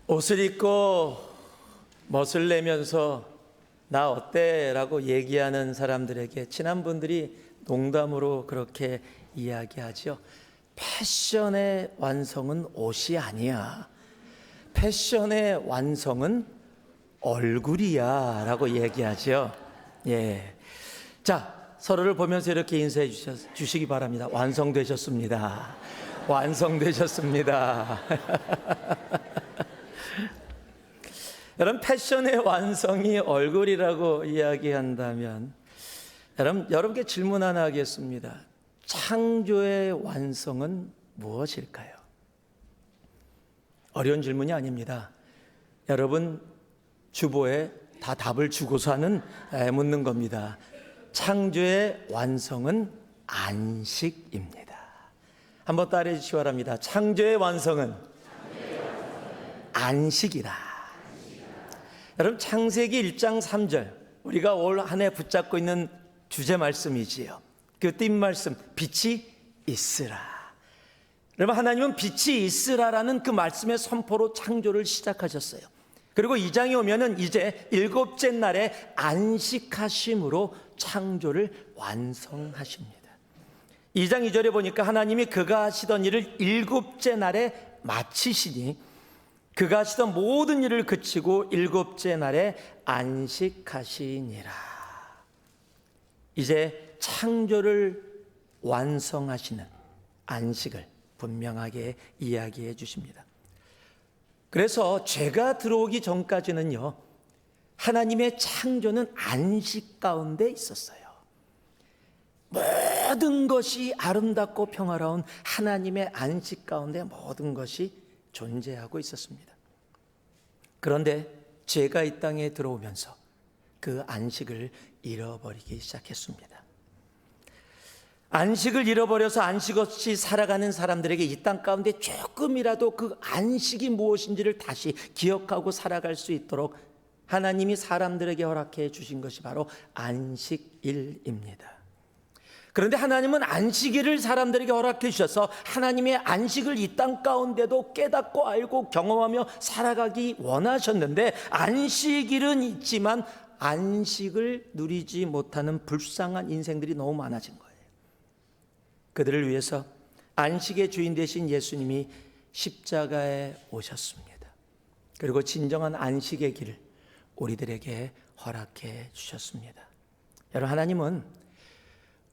옷을 입고 멋을 내면서 나 어때? 라고 얘기하는 사람들에게 친한 분들이 농담으로 그렇게 이야기하죠. 패션의 완성은 옷이 아니야. 패션의 완성은 얼굴이야 라고 얘기하죠. 예. 자, 서로를 보면서 이렇게 인사해 주시기 바랍니다. 완성되셨습니다. 완성되셨습니다. 여러분, 패션의 완성이 얼굴이라고 이야기한다면 여러분께 질문 하나 하겠습니다. 창조의 완성은 무엇일까요? 어려운 질문이 아닙니다. 여러분 주보에 다 답을 주고서는 묻는 겁니다. 창조의 완성은 안식입니다. 한번 따라해 주시기 바랍니다. 창조의 완성은 안식이다. 여러분, 창세기 1장 3절, 우리가 올 한 해 붙잡고 있는 주제 말씀이지요. 그 띠 말씀, 빛이 있으라. 여러분, 하나님은 빛이 있으라라는 그 말씀의 선포로 창조를 시작하셨어요. 그리고 2장에 오면은 이제 일곱째 날에 안식하심으로 창조를 완성하십니다. 2장 2절에 보니까 하나님이 그가 하시던 일을 일곱째 날에 마치시니 그가 하시던 모든 일을 그치고 일곱째 날에 안식하시니라. 이제 창조를 완성하시는 안식을 분명하게 이야기해 주십니다. 그래서 죄가 들어오기 전까지는요, 하나님의 창조는 안식 가운데 있었어요. 모든 것이 아름답고 평화로운 하나님의 안식 가운데 모든 것이 존재하고 있었습니다. 그런데 죄가 이 땅에 들어오면서 그 안식을 잃어버리기 시작했습니다. 안식을 잃어버려서 안식 없이 살아가는 사람들에게 이 땅 가운데 조금이라도 그 안식이 무엇인지를 다시 기억하고 살아갈 수 있도록 하나님이 사람들에게 허락해 주신 것이 바로 안식일입니다. 그런데 하나님은 안식일을 사람들에게 허락해 주셔서 하나님의 안식을 이 땅 가운데도 깨닫고 알고 경험하며 살아가기 원하셨는데, 안식일은 있지만 안식을 누리지 못하는 불쌍한 인생들이 너무 많아진 거예요. 그들을 위해서 안식의 주인 되신 예수님이 십자가에 오셨습니다. 그리고 진정한 안식의 길을 우리들에게 허락해 주셨습니다. 여러분, 하나님은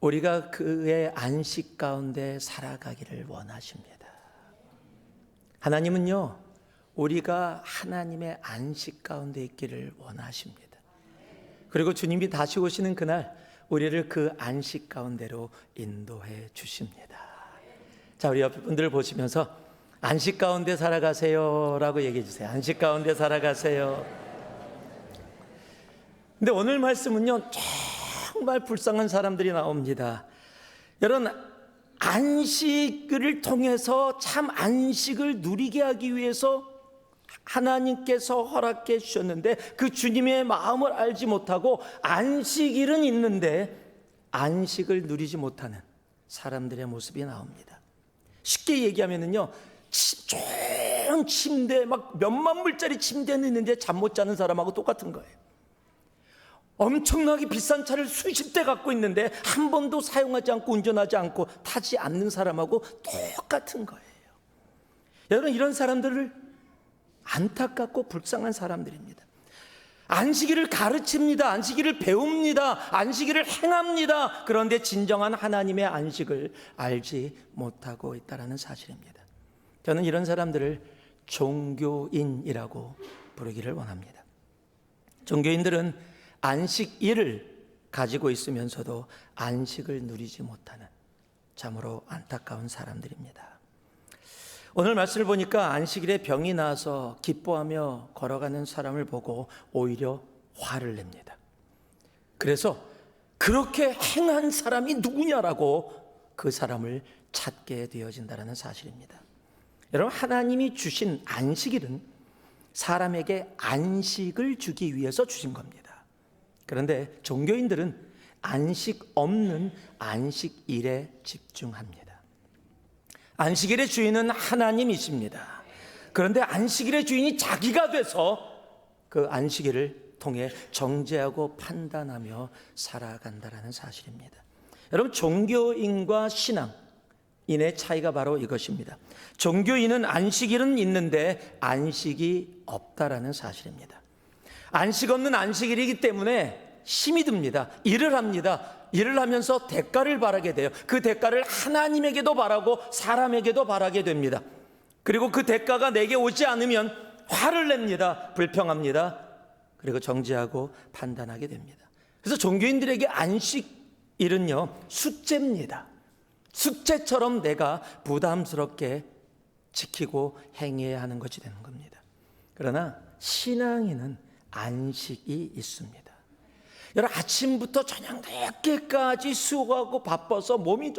우리가 그의 안식 가운데 살아가기를 원하십니다. 하나님은요, 우리가 하나님의 안식 가운데 있기를 원하십니다. 그리고 주님이 다시 오시는 그날 우리를 그 안식 가운데로 인도해 주십니다. 자, 우리 옆에 분들을 보시면서 안식 가운데 살아가세요 라고 얘기해 주세요. 안식 가운데 살아가세요. 근데 오늘 말씀은요, 정말 불쌍한 사람들이 나옵니다. 여러분, 안식을 통해서 참 안식을 누리게 하기 위해서 하나님께서 허락해 주셨는데 그 주님의 마음을 알지 못하고 안식일은 있는데 안식을 누리지 못하는 사람들의 모습이 나옵니다. 쉽게 얘기하면은요, 좋은 침대, 막 몇만 불짜리 침대는 있는데 잠 못 자는 사람하고 똑같은 거예요. 엄청나게 비싼 차를 수십 대 갖고 있는데 한 번도 사용하지 않고 운전하지 않고 타지 않는 사람하고 똑같은 거예요. 여러분, 이런 사람들을 안타깝고 불쌍한 사람들입니다. 안식일을 가르칩니다. 안식일을 배웁니다. 안식일을 행합니다. 그런데 진정한 하나님의 안식을 알지 못하고 있다는 사실입니다. 저는 이런 사람들을 종교인이라고 부르기를 원합니다. 종교인들은 안식일을 가지고 있으면서도 안식을 누리지 못하는 참으로 안타까운 사람들입니다. 오늘 말씀을 보니까 안식일에 병이 나서 기뻐하며 걸어가는 사람을 보고 오히려 화를 냅니다. 그래서 그렇게 행한 사람이 누구냐라고 그 사람을 찾게 되어진다는 사실입니다. 여러분, 하나님이 주신 안식일은 사람에게 안식을 주기 위해서 주신 겁니다. 그런데 종교인들은 안식 없는 안식일에 집중합니다. 안식일의 주인은 하나님이십니다. 그런데 안식일의 주인이 자기가 돼서 그 안식일을 통해 정죄하고 판단하며 살아간다라는 사실입니다. 여러분, 종교인과 신앙인의 차이가 바로 이것입니다. 종교인은 안식일은 있는데 안식이 없다라는 사실입니다. 안식 없는 안식일이기 때문에 힘이 듭니다. 일을 합니다. 일을 하면서 대가를 바라게 돼요. 그 대가를 하나님에게도 바라고 사람에게도 바라게 됩니다. 그리고 그 대가가 내게 오지 않으면 화를 냅니다. 불평합니다. 그리고 정죄하고 판단하게 됩니다. 그래서 종교인들에게 안식일은요, 숙제입니다. 숙제처럼 내가 부담스럽게 지키고 행해야 하는 것이 되는 겁니다. 그러나 신앙인은 안식이 있습니다. 여러분, 아침부터 저녁 늦게까지 수고하고 바빠서 몸이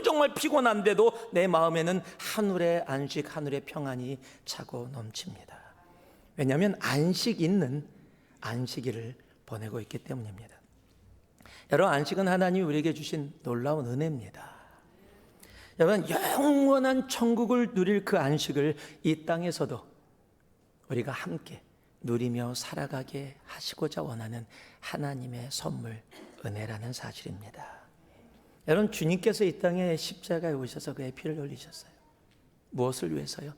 정말 피곤한데도 내 마음에는 하늘의 안식, 하늘의 평안이 차고 넘칩니다. 왜냐하면 안식 있는 안식일을 보내고 있기 때문입니다. 여러분, 안식은 하나님이 우리에게 주신 놀라운 은혜입니다. 여러분, 영원한 천국을 누릴 그 안식을 이 땅에서도 우리가 함께 누리며 살아가게 하시고자 원하는 하나님의 선물, 은혜라는 사실입니다. 여러분, 주님께서 이 땅에 십자가에 오셔서 그의 피를 흘리셨어요. 무엇을 위해서요?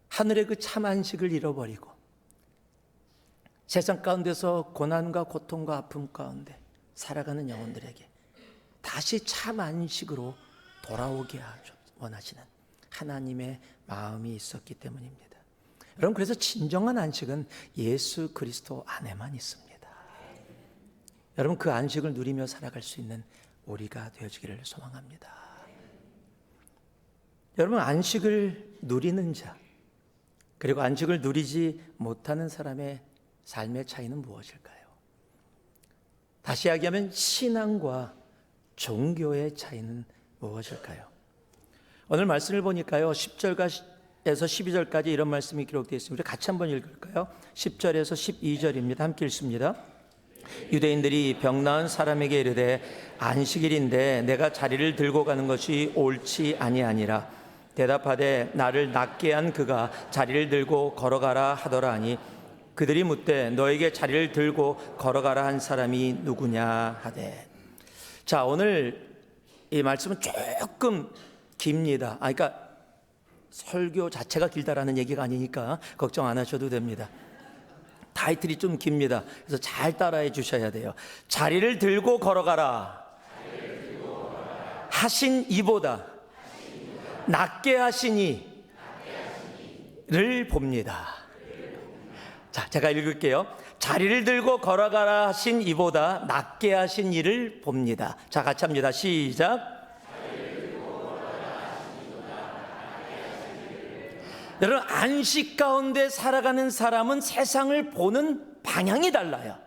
하늘의 그 참 안식을 잃어버리고 세상 가운데서 고난과 고통과 아픔 가운데 살아가는 영혼들에게 다시 참 안식으로 돌아오게 원하시는 하나님의 마음이 있었기 때문입니다. 여러분, 그래서 진정한 안식은 예수 그리스도 안에만 있습니다. 여러분, 그 안식을 누리며 살아갈 수 있는 우리가 되어지기를 소망합니다. 여러분, 안식을 누리는 자, 그리고 안식을 누리지 못하는 사람의 삶의 차이는 무엇일까요? 다시 이야기하면 신앙과 종교의 차이는 무엇일까요? 오늘 말씀을 보니까요, 10절에서 12절까지 이런 말씀이 기록되어 있습니다. 우리 같이 한번 읽을까요? 10절에서 12절입니다. 함께 읽습니다. 유대인들이 병 나은 사람에게 이르되 안식일인데 내가 자리를 들고 가는 것이 옳지 아니하니라. 대답하되 나를 낫게 한 그가 자리를 들고 걸어가라 하더라 하니 그들이 묻되 너에게 자리를 들고 걸어가라 한 사람이 누구냐 하되. 자, 오늘 이 말씀은 조금 깁니다. 그러니까 설교 자체가 길다라는 얘기가 아니니까 걱정 안 하셔도 됩니다. 타이틀이 좀 깁니다. 그래서 잘 따라해 주셔야 돼요. 자리를 들고 걸어가라 하신 이보다 낫게 하시니를 봅니다. 자, 제가 읽을게요. 자리를 들고 걸어가라 하신 이보다 낫게 하신 이를 봅니다. 자, 같이 합니다. 시작. 여러분, 안식 가운데 살아가는 사람은 세상을 보는 방향이 달라요.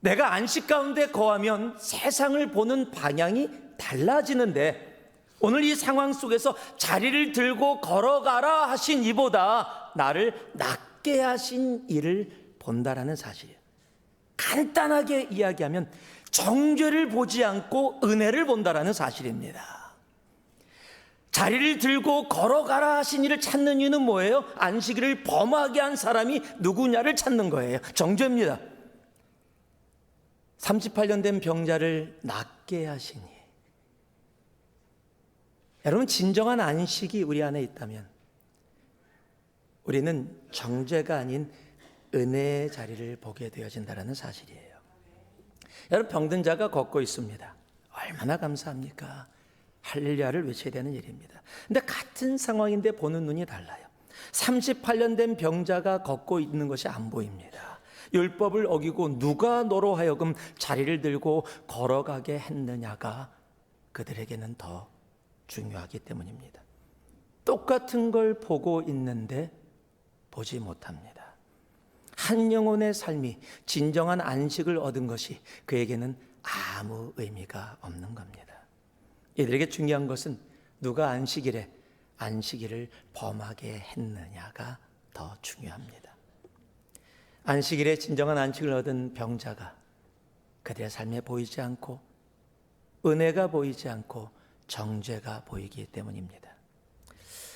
내가 안식 가운데 거하면 세상을 보는 방향이 달라지는데, 오늘 이 상황 속에서 자리를 들고 걸어가라 하신 이보다 나를 낫게 하신 이를 본다라는 사실이에요. 간단하게 이야기하면 정죄를 보지 않고 은혜를 본다라는 사실입니다. 자리를 들고 걸어가라 하신 이를 찾는 이유는 뭐예요? 안식일을 범하게 한 사람이 누구냐를 찾는 거예요. 정죄입니다. 38년 된 병자를 낫게 하시니. 여러분, 진정한 안식이 우리 안에 있다면 우리는 정죄가 아닌 은혜의 자리를 보게 되어진다는 사실이에요. 여러분, 병든 자가 걷고 있습니다. 얼마나 감사합니까? 할렐루야를 외쳐야 되는 일입니다. 근데 같은 상황인데 보는 눈이 달라요. 38년 된 병자가 걷고 있는 것이 안 보입니다. 율법을 어기고 누가 너로 하여금 자리를 들고 걸어가게 했느냐가 그들에게는 더 중요하기 때문입니다. 똑같은 걸 보고 있는데 보지 못합니다. 한 영혼의 삶이 진정한 안식을 얻은 것이 그에게는 아무 의미가 없는 겁니다. 이들에게 중요한 것은 누가 안식일을 범하게 했느냐가 더 중요합니다. 안식일에 진정한 안식을 얻은 병자가 그들의 삶에 보이지 않고 은혜가 보이지 않고 정죄가 보이기 때문입니다.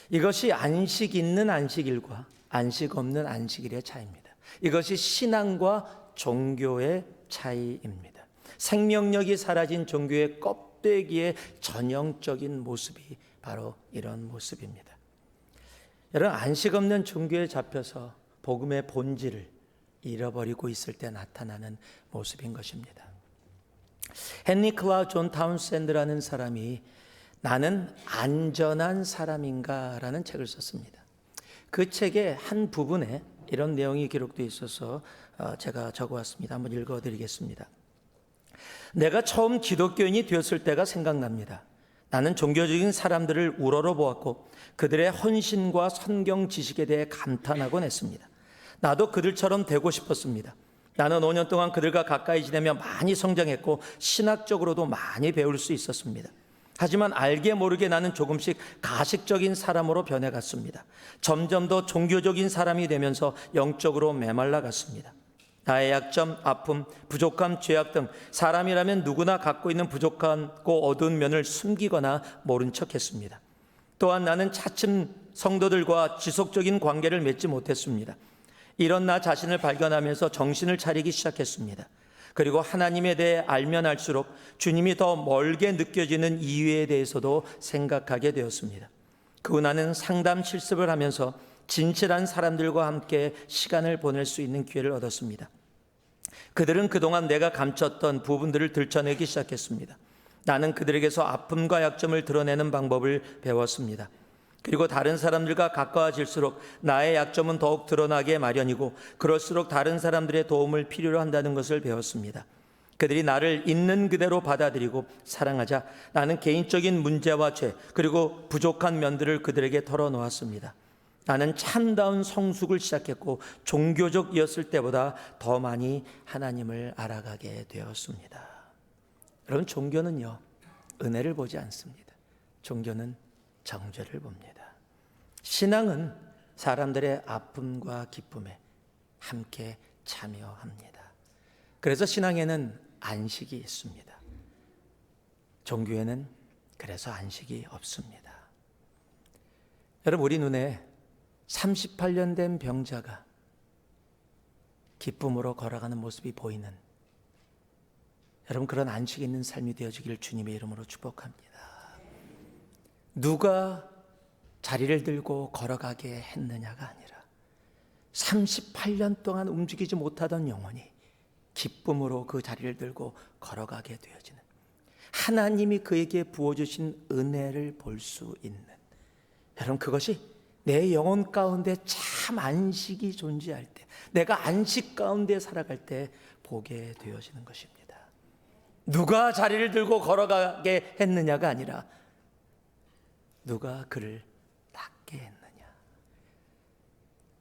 이것이 안식 있는 안식일과 안식 없는 안식일의 차이입니다. 이것이 신앙과 종교의 차이입니다. 생명력이 사라진 종교의 껍데기의 전형적인 모습이 바로 이런 모습입니다. 여러분, 안식 없는 종교에 잡혀서 복음의 본질을 잃어버리고 있을 때 나타나는 모습인 것입니다. 헨리 클라우드 존 타운샌드라는 사람이 나는 안전한 사람인가 라는 책을 썼습니다. 그 책의 한 부분에 이런 내용이 기록되어 있어서 제가 적어왔습니다. 한번 읽어드리겠습니다. 내가 처음 기독교인이 되었을 때가 생각납니다. 나는 종교적인 사람들을 우러러보았고 그들의 헌신과 성경 지식에 대해 감탄하곤 했습니다. 나도 그들처럼 되고 싶었습니다. 나는 5년 동안 그들과 가까이 지내며 많이 성장했고 신학적으로도 많이 배울 수 있었습니다. 하지만 알게 모르게 나는 조금씩 가식적인 사람으로 변해갔습니다. 점점 더 종교적인 사람이 되면서 영적으로 메말라갔습니다. 나의 약점, 아픔, 부족함, 죄악 등 사람이라면 누구나 갖고 있는 부족하고 어두운 면을 숨기거나 모른 척했습니다. 또한 나는 차츰 성도들과 지속적인 관계를 맺지 못했습니다. 이런 나 자신을 발견하면서 정신을 차리기 시작했습니다. 그리고 하나님에 대해 알면 알수록 주님이 더 멀게 느껴지는 이유에 대해서도 생각하게 되었습니다. 그 후 나는 상담 실습을 하면서 진실한 사람들과 함께 시간을 보낼 수 있는 기회를 얻었습니다. 그들은 그동안 내가 감췄던 부분들을 들춰내기 시작했습니다. 나는 그들에게서 아픔과 약점을 드러내는 방법을 배웠습니다. 그리고 다른 사람들과 가까워질수록 나의 약점은 더욱 드러나게 마련이고 그럴수록 다른 사람들의 도움을 필요로 한다는 것을 배웠습니다. 그들이 나를 있는 그대로 받아들이고 사랑하자 나는 개인적인 문제와 죄 그리고 부족한 면들을 그들에게 털어놓았습니다. 나는 참다운 성숙을 시작했고 종교적이었을 때보다 더 많이 하나님을 알아가게 되었습니다. 여러분, 종교는요, 은혜를 보지 않습니다. 종교는 정죄를 봅니다. 신앙은 사람들의 아픔과 기쁨에 함께 참여합니다. 그래서 신앙에는 안식이 있습니다. 종교에는 그래서 안식이 없습니다. 여러분, 우리 눈에 38년 된 병자가 기쁨으로 걸어가는 모습이 보이는 여러분, 그런 안식 있는 삶이 되어지기를 주님의 이름으로 축복합니다. 누가 자리를 들고 걸어가게 했느냐가 아니라 38년 동안 움직이지 못하던 영혼이 기쁨으로 그 자리를 들고 걸어가게 되어지는, 하나님이 그에게 부어주신 은혜를 볼 수 있는, 여러분, 그것이 내 영혼 가운데 참 안식이 존재할 때, 내가 안식 가운데 살아갈 때 보게 되어지는 것입니다. 누가 자리를 들고 걸어가게 했느냐가 아니라 누가 그를 낫게 했느냐.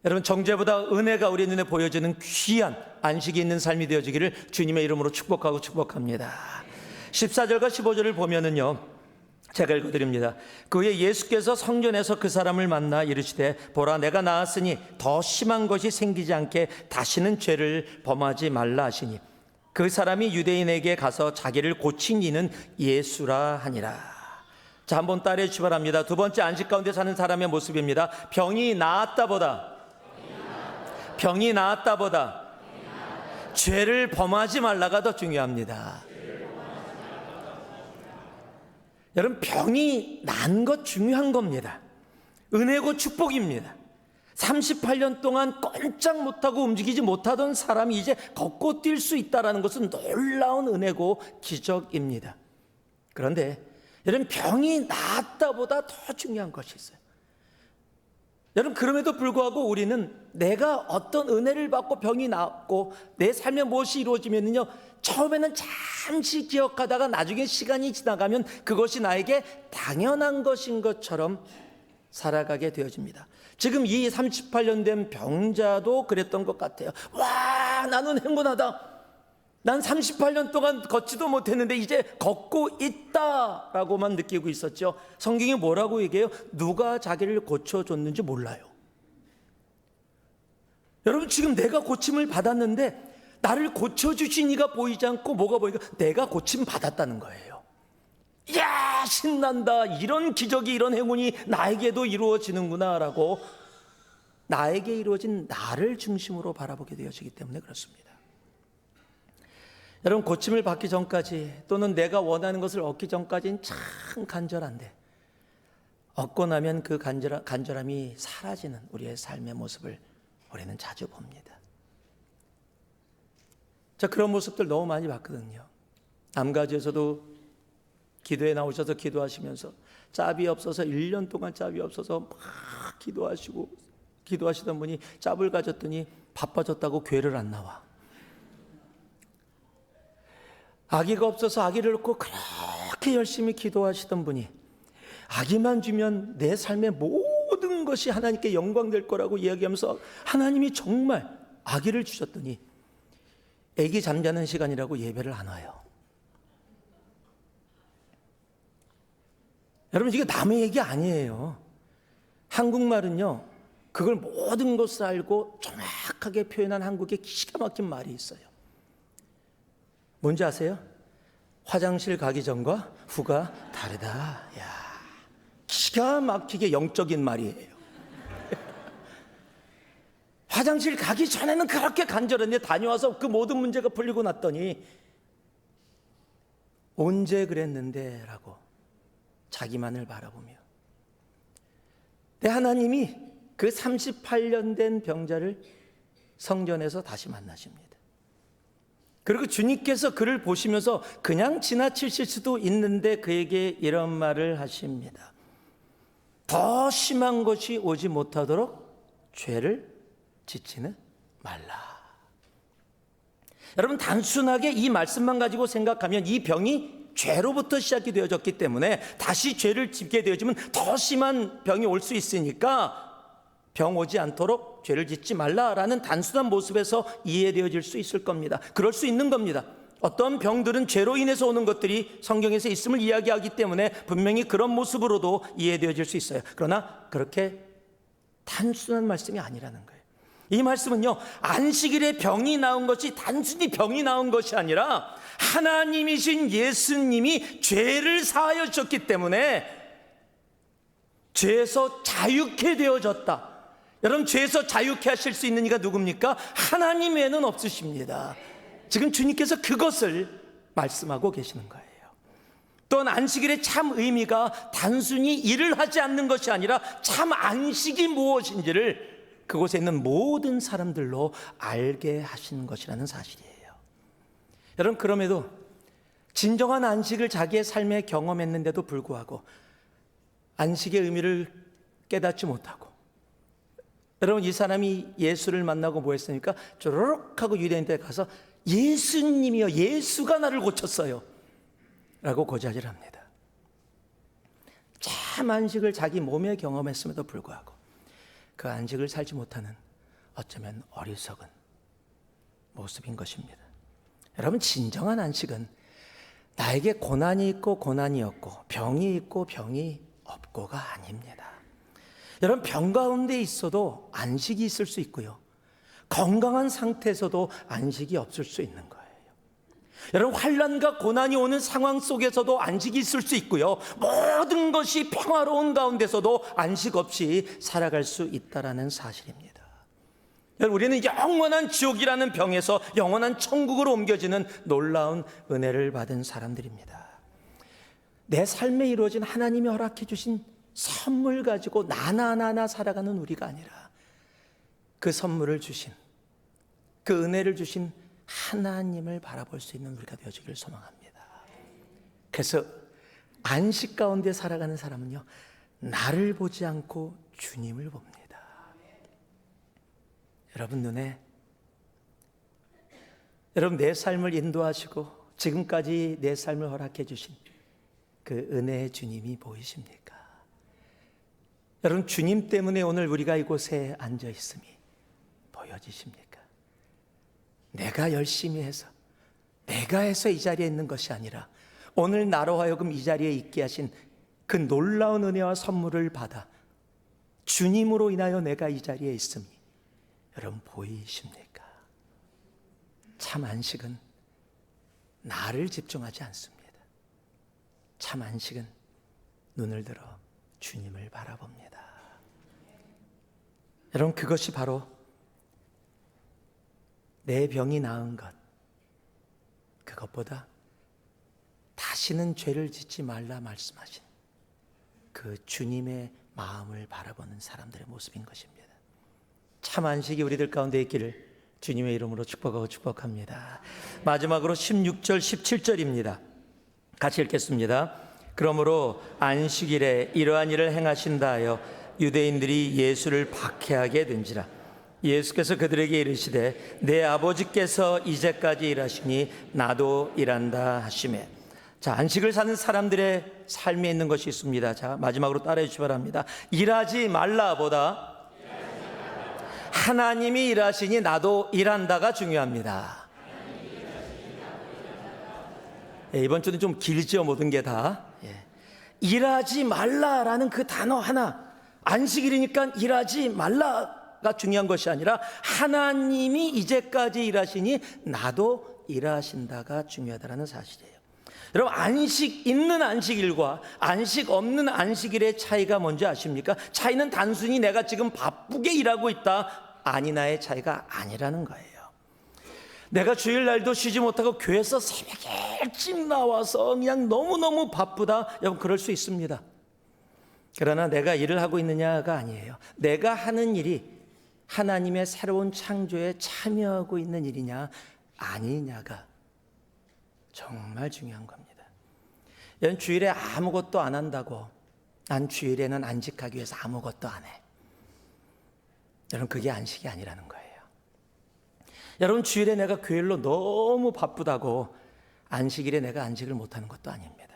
여러분, 정죄보다 은혜가 우리 눈에 보여지는 귀한 안식이 있는 삶이 되어지기를 주님의 이름으로 축복하고 축복합니다. 14절과 15절을 보면은요, 제가 읽어드립니다. 그 후에 예수께서 성전에서 그 사람을 만나 이르시되, 보라, 내가 나았으니 더 심한 것이 생기지 않게 다시는 죄를 범하지 말라 하시니, 그 사람이 유대인에게 가서 자기를 고친 이는 예수라 하니라. 자, 한번 따라해 주시 바랍니다. 두 번째 안식 가운데 사는 사람의 모습입니다. 병이 나았다보다 죄를 범하지 말라가 더 중요합니다. 여러분, 병이 난 것 중요한 겁니다. 은혜고 축복입니다. 38년 동안 꼼짝 못하고 움직이지 못하던 사람이 이제 걷고 뛸 수 있다는 것은 놀라운 은혜고 기적입니다. 그런데 여러분, 병이 나았다보다 더 중요한 것이 있어요. 여러분, 그럼에도 불구하고 우리는 내가 어떤 은혜를 받고 병이 나았고 내 삶에 무엇이 이루어지면요, 처음에는 잠시 기억하다가 나중에 시간이 지나가면 그것이 나에게 당연한 것인 것처럼 살아가게 되어집니다. 지금 이 38년 된 병자도 그랬던 것 같아요. 와, 나는 행운하다. 난 38년 동안 걷지도 못했는데 이제 걷고 있다라고만 느끼고 있었죠. 성경이 뭐라고 얘기해요? 누가 자기를 고쳐줬는지 몰라요. 여러분, 지금 내가 고침을 받았는데 나를 고쳐주신 이가 보이지 않고 뭐가 보이니까 내가 고침 받았다는 거예요. 이야, 신난다, 이런 기적이, 이런 행운이 나에게도 이루어지는구나 라고 나에게 이루어진 나를 중심으로 바라보게 되어지기 때문에 그렇습니다. 여러분, 고침을 받기 전까지 또는 내가 원하는 것을 얻기 전까지는 참 간절한데 얻고 나면 그 간절함이 사라지는 우리의 삶의 모습을 우리는 자주 봅니다. 자, 그런 모습들 너무 많이 봤거든요. 남가주에서도 기도에 나오셔서 기도하시면서 짭이 없어서 1년 동안 짭이 없어서 막 기도하시던 분이 짭을 가졌더니 바빠졌다고 교회를 안 나와. 아기가 없어서 아기를 놓고 그렇게 열심히 기도하시던 분이 아기만 주면 내 삶의 모든 것이 하나님께 영광될 거라고 이야기하면서 하나님이 정말 아기를 주셨더니 아기 잠자는 시간이라고 예배를 안 와요. 여러분, 이게 남의 얘기 아니에요. 한국말은요, 그걸 모든 것을 알고 정확하게 표현한 한국의 기가 막힌 말이 있어요. 뭔지 아세요? 화장실 가기 전과 후가 다르다. 야, 기가 막히게 영적인 말이에요. 화장실 가기 전에는 그렇게 간절했는데 다녀와서 그 모든 문제가 풀리고 났더니 언제 그랬는데 라고 자기만을 바라보며, 하나님이 그 38년 된 병자를 성전에서 다시 만나십니다. 그리고 주님께서 그를 보시면서 그냥 지나치실 수도 있는데 그에게 이런 말을 하십니다. 더 심한 것이 오지 못하도록 죄를 짓지는 말라. 여러분, 단순하게 이 말씀만 가지고 생각하면 이 병이 죄로부터 시작이 되어졌기 때문에 다시 죄를 짓게 되어지면 더 심한 병이 올 수 있으니까 병 오지 않도록 죄를 짓지 말라라는 단순한 모습에서 이해되어질 수 있을 겁니다. 그럴 수 있는 겁니다. 어떤 병들은 죄로 인해서 오는 것들이 성경에서 있음을 이야기하기 때문에 분명히 그런 모습으로도 이해되어질 수 있어요. 그러나 그렇게 단순한 말씀이 아니라는 거예요. 이 말씀은요, 안식일에 병이 나온 것이 단순히 병이 나온 것이 아니라 하나님이신 예수님이 죄를 사하여 주셨기 때문에 죄에서 자유케 되어졌다. 여러분, 죄에서 자유케 하실 수 있는 이가 누굽니까? 하나님 외에는 없으십니다. 지금 주님께서 그것을 말씀하고 계시는 거예요. 또한 안식일의 참 의미가 단순히 일을 하지 않는 것이 아니라 참 안식이 무엇인지를 그곳에 있는 모든 사람들로 알게 하시는 것이라는 사실이에요. 여러분, 그럼에도 진정한 안식을 자기의 삶에 경험했는데도 불구하고 안식의 의미를 깨닫지 못하고, 여러분, 이 사람이 예수를 만나고 뭐 했습니까? 쪼르륵 하고 유대인들에 가서 예수님이요, 예수가 나를 고쳤어요 라고 고자질합니다. 참 안식을 자기 몸에 경험했음에도 불구하고 그 안식을 살지 못하는 어쩌면 어리석은 모습인 것입니다. 여러분, 진정한 안식은 나에게 고난이 있고 고난이 없고 병이 있고 병이 없고가 아닙니다. 여러분, 병 가운데 있어도 안식이 있을 수 있고요, 건강한 상태에서도 안식이 없을 수 있는 거예요. 여러분, 환난과 고난이 오는 상황 속에서도 안식이 있을 수 있고요, 모든 것이 평화로운 가운데서도 안식 없이 살아갈 수 있다는 사실입니다. 여러분, 우리는 영원한 지옥이라는 병에서 영원한 천국으로 옮겨지는 놀라운 은혜를 받은 사람들입니다. 내 삶에 이루어진 하나님이 허락해 주신 선물 가지고 나나나나 살아가는 우리가 아니라 그 선물을 주신, 그 은혜를 주신 하나님을 바라볼 수 있는 우리가 되어지기를 소망합니다. 그래서 안식 가운데 살아가는 사람은요, 나를 보지 않고 주님을 봅니다. 여러분 눈에, 여러분 내 삶을 인도하시고 지금까지 내 삶을 허락해 주신 그 은혜의 주님이 보이십니까? 여러분, 주님 때문에 오늘 우리가 이곳에 앉아 있음이 보여지십니까? 내가 열심히 해서, 내가 해서 이 자리에 있는 것이 아니라 오늘 나로 하여금 이 자리에 있게 하신 그 놀라운 은혜와 선물을 받아 주님으로 인하여 내가 이 자리에 있음이 여러분 보이십니까? 참 안식은 나를 집중하지 않습니다. 참 안식은 눈을 들어 주님을 바라봅니다. 여러분, 그것이 바로 내 병이 나은 것, 그것보다 다시는 죄를 짓지 말라 말씀하신 그 주님의 마음을 바라보는 사람들의 모습인 것입니다. 참 안식이 우리들 가운데 있기를 주님의 이름으로 축복하고 축복합니다. 마지막으로 16절 17절입니다. 같이 읽겠습니다. 그러므로 안식일에 이러한 일을 행하신다 하여 유대인들이 예수를 박해하게 된지라. 예수께서 그들에게 이르시되 내 아버지께서 이제까지 일하시니 나도 일한다 하시매. 자, 안식을 사는 사람들의 삶에 있는 것이 있습니다. 자, 마지막으로 따라해 주시기 바랍니다. 일하지 말라보다 하나님이 일하시니 나도 일한다가 중요합니다. 이번 주는 좀 길지요, 모든 게 다. 일하지 말라라는 그 단어 하나, 안식일이니까 일하지 말라가 중요한 것이 아니라 하나님이 이제까지 일하시니 나도 일하신다가 중요하다는 사실이에요. 여러분, 안식 있는 안식일과 안식 없는 안식일의 차이가 뭔지 아십니까? 차이는 단순히 내가 지금 바쁘게 일하고 있다 아니나의 차이가 아니라는 거예요. 내가 주일날도 쉬지 못하고 교회에서 새벽에 일찍 나와서 그냥 너무너무 바쁘다, 여러분, 그럴 수 있습니다. 그러나 내가 일을 하고 있느냐가 아니에요. 내가 하는 일이 하나님의 새로운 창조에 참여하고 있는 일이냐 아니냐가 정말 중요한 겁니다. 여러분, 주일에 아무것도 안 한다고 난 주일에는 안식하기 위해서 아무것도 안 해, 여러분, 그게 안식이 아니라는 거예요. 여러분, 주일에 내가 교회로 너무 바쁘다고 안식일에 내가 안식을 못하는 것도 아닙니다.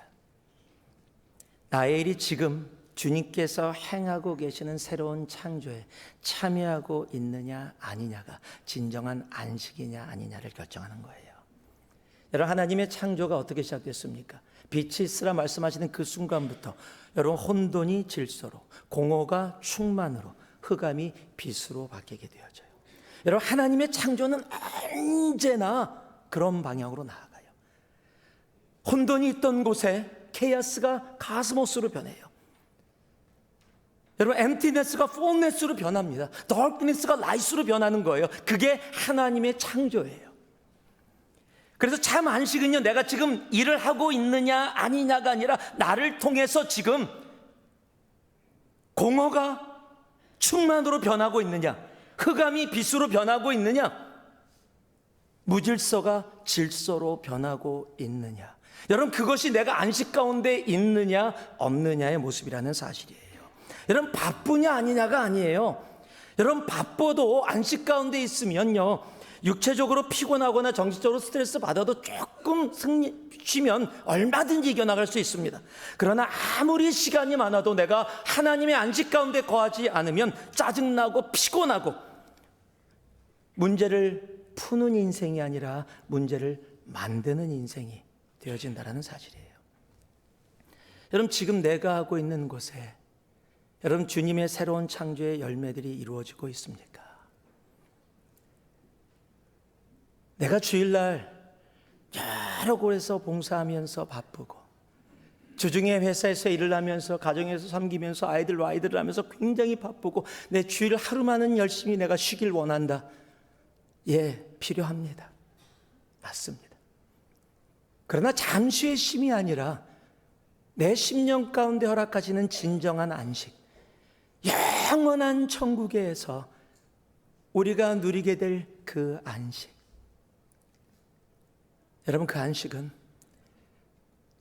나의 일이 지금 주님께서 행하고 계시는 새로운 창조에 참여하고 있느냐 아니냐가 진정한 안식이냐 아니냐를 결정하는 거예요. 여러분, 하나님의 창조가 어떻게 시작됐습니까? 빛이 있으라 말씀하시는 그 순간부터 여러분, 혼돈이 질서로, 공허가 충만으로, 흑암이 빛으로 바뀌게 되어져요. 여러분, 하나님의 창조는 언제나 그런 방향으로 나아가요. 혼돈이 있던 곳에 케이오스가 가스모스로 변해요. 여러분, 엠티네스가 폼네스로 변합니다. 더크니스가 라이트로 변하는 거예요. 그게 하나님의 창조예요. 그래서 참 안식은요, 내가 지금 일을 하고 있느냐 아니냐가 아니라 나를 통해서 지금 공허가 충만으로 변하고 있느냐, 흑암이 빛으로 변하고 있느냐, 무질서가 질서로 변하고 있느냐, 여러분, 그것이 내가 안식 가운데 있느냐 없느냐의 모습이라는 사실이에요. 여러분, 바쁘냐 아니냐가 아니에요. 여러분, 바빠도 안식 가운데 있으면요, 육체적으로 피곤하거나 정신적으로 스트레스 받아도 조금 쉬면 얼마든지 이겨나갈 수 있습니다. 그러나 아무리 시간이 많아도 내가 하나님의 안식 가운데 거하지 않으면 짜증나고 피곤하고 문제를 푸는 인생이 아니라 문제를 만드는 인생이 되어진다는 사실이에요. 여러분, 지금 내가 하고 있는 곳에 여러분, 주님의 새로운 창조의 열매들이 이루어지고 있습니까? 내가 주일날 여러 곳에서 봉사하면서 바쁘고, 주중에 회사에서 일을 하면서 가정에서 섬기면서 아이들을 하면서 굉장히 바쁘고, 내 주일 하루만은 열심히 내가 쉬길 원한다. 예, 필요합니다. 맞습니다. 그러나 잠시의 쉼이 아니라 내 심령 가운데 허락하시는 진정한 안식, 영원한 천국에서 우리가 누리게 될 그 안식, 여러분, 그 안식은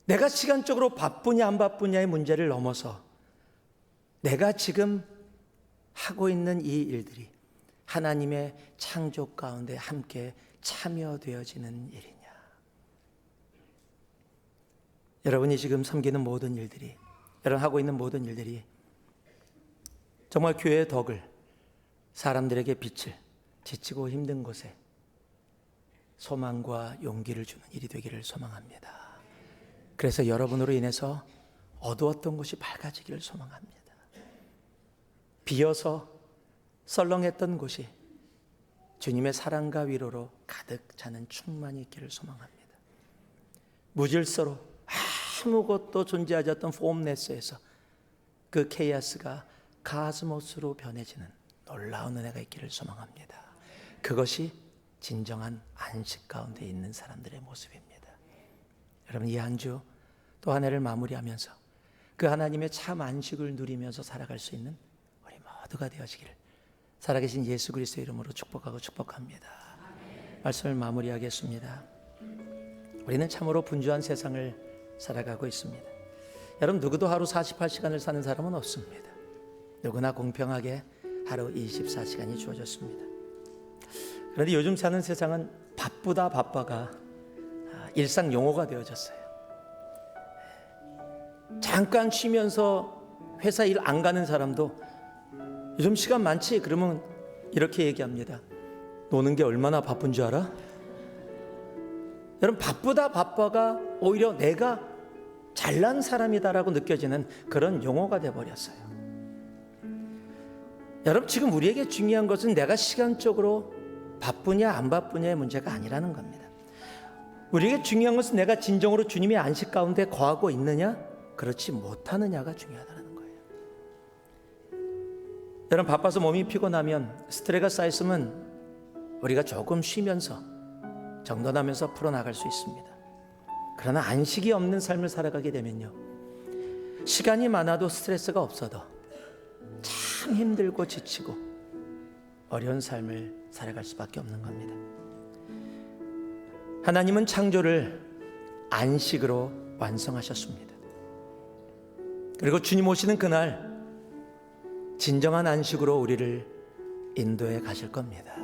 내가 시간적으로 바쁘냐 안 바쁘냐의 문제를 넘어서 내가 지금 하고 있는 이 일들이 하나님의 창조 가운데 함께 참여되어지는 일이냐. 여러분이 지금 섬기는 모든 일들이, 여러분 하고 있는 모든 일들이 정말 교회의 덕을, 사람들에게 빛을, 지치고 힘든 곳에 소망과 용기를 주는 일이 되기를 소망합니다. 그래서 여러분으로 인해서 어두웠던 곳이 밝아지기를 소망합니다. 비어서 썰렁했던 곳이 주님의 사랑과 위로로 가득 차는 충만이 있기를 소망합니다. 무질서로 아무것도 존재하지 않던 폼네스에서 그 케이아스가 가스못으로 변해지는 놀라운 은혜가 있기를 소망합니다. 그것이 진정한 안식 가운데 있는 사람들의 모습입니다. 여러분, 이 한 주 또 한 해를 마무리하면서 그 하나님의 참 안식을 누리면서 살아갈 수 있는 우리 모두가 되어지기를 살아계신 예수 그리스도의 이름으로 축복하고 축복합니다. 말씀을 마무리하겠습니다. 우리는 참으로 분주한 세상을 살아가고 있습니다. 여러분, 누구도 하루 48시간을 사는 사람은 없습니다. 누구나 공평하게 하루 24시간이 주어졌습니다. 그런데 요즘 사는 세상은 바쁘다 바빠가 일상 용어가 되어졌어요. 잠깐 쉬면서 회사 일 안 가는 사람도 요즘 시간 많지? 그러면 이렇게 얘기합니다. 노는 게 얼마나 바쁜 줄 알아? 여러분, 바쁘다 바빠가 오히려 내가 잘난 사람이다라고 느껴지는 그런 용어가 되어버렸어요. 여러분, 지금 우리에게 중요한 것은 내가 시간적으로 바쁘냐 안 바쁘냐의 문제가 아니라는 겁니다. 우리에게 중요한 것은 내가 진정으로 주님의 안식 가운데 거하고 있느냐 그렇지 못하느냐가 중요하다는 거예요. 여러분, 바빠서 몸이 피곤하면 스트레스가 쌓였으면 우리가 조금 쉬면서 정돈하면서 풀어나갈 수 있습니다. 그러나 안식이 없는 삶을 살아가게 되면요, 시간이 많아도 스트레스가 없어도 참 힘들고 지치고 어려운 삶을 살아갈 수밖에 없는 겁니다. 하나님은 창조를 안식으로 완성하셨습니다. 그리고 주님 오시는 그날 진정한 안식으로 우리를 인도해 가실 겁니다.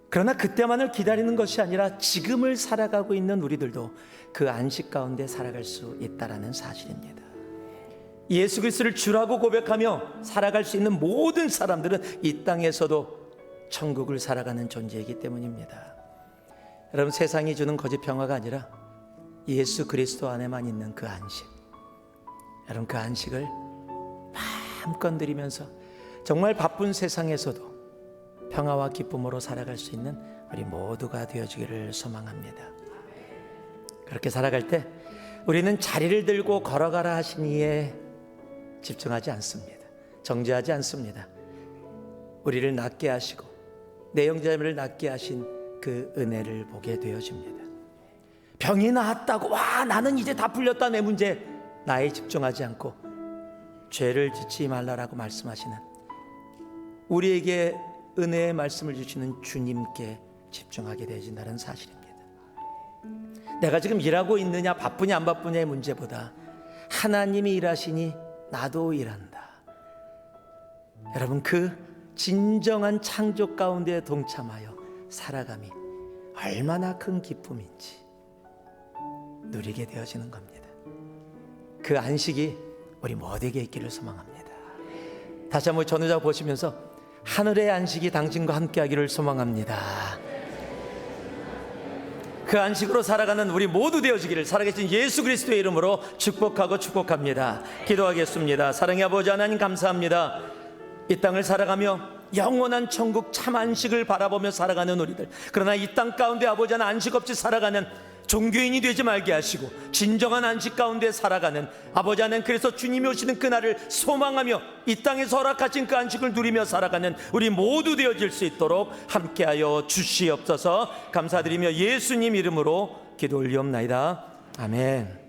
그러나 그때만을 기다리는 것이 아니라 지금을 살아가고 있는 우리들도 그 안식 가운데 살아갈 수 있다는 사실입니다. 예수 그리스도를 주라고 고백하며 살아갈 수 있는 모든 사람들은 이 땅에서도 천국을 살아가는 존재이기 때문입니다. 여러분, 세상이 주는 거짓 평화가 아니라 예수 그리스도 안에만 있는 그 안식, 여러분, 그 안식을 마음껏 누리면서 정말 바쁜 세상에서도 평화와 기쁨으로 살아갈 수 있는 우리 모두가 되어주기를 소망합니다. 그렇게 살아갈 때 우리는 자리를 들고 걸어가라 하신 이에 집중하지 않습니다. 정죄하지 않습니다. 우리를 낫게 하시고 내 형제를 낫게 하신 그 은혜를 보게 되어집니다. 병이 나았다고 와 나는 이제 다 풀렸다 내 문제, 나에 집중하지 않고 죄를 짓지 말라라고 말씀하시는 우리에게 은혜의 말씀을 주시는 주님께 집중하게 되어진다는 사실입니다. 내가 지금 일하고 있느냐 바쁘냐 안 바쁘냐의 문제보다 하나님이 일하시니 나도 일한다. 여러분, 그 진정한 창조 가운데 동참하여 살아감이 얼마나 큰 기쁨인지 누리게 되어지는 겁니다. 그 안식이 우리 모두에게 있기를 소망합니다. 다시 한번 전우자 보시면서 하늘의 안식이 당신과 함께하기를 소망합니다. 그 안식으로 살아가는 우리 모두 되어지기를 살아계신 예수 그리스도의 이름으로 축복하고 축복합니다. 기도하겠습니다. 사랑의 아버지 하나님, 감사합니다. 이 땅을 살아가며 영원한 천국 참 안식을 바라보며 살아가는 우리들, 그러나 이 땅 가운데 아버지 하나 안식 없이 살아가는 종교인이 되지 말게 하시고 진정한 안식 가운데 살아가는 아버지 하나님, 그래서 주님이 오시는 그날을 소망하며 이 땅에서 허락하신 그 안식을 누리며 살아가는 우리 모두 되어질 수 있도록 함께하여 주시옵소서. 감사드리며 예수님 이름으로 기도 올리옵나이다. 아멘.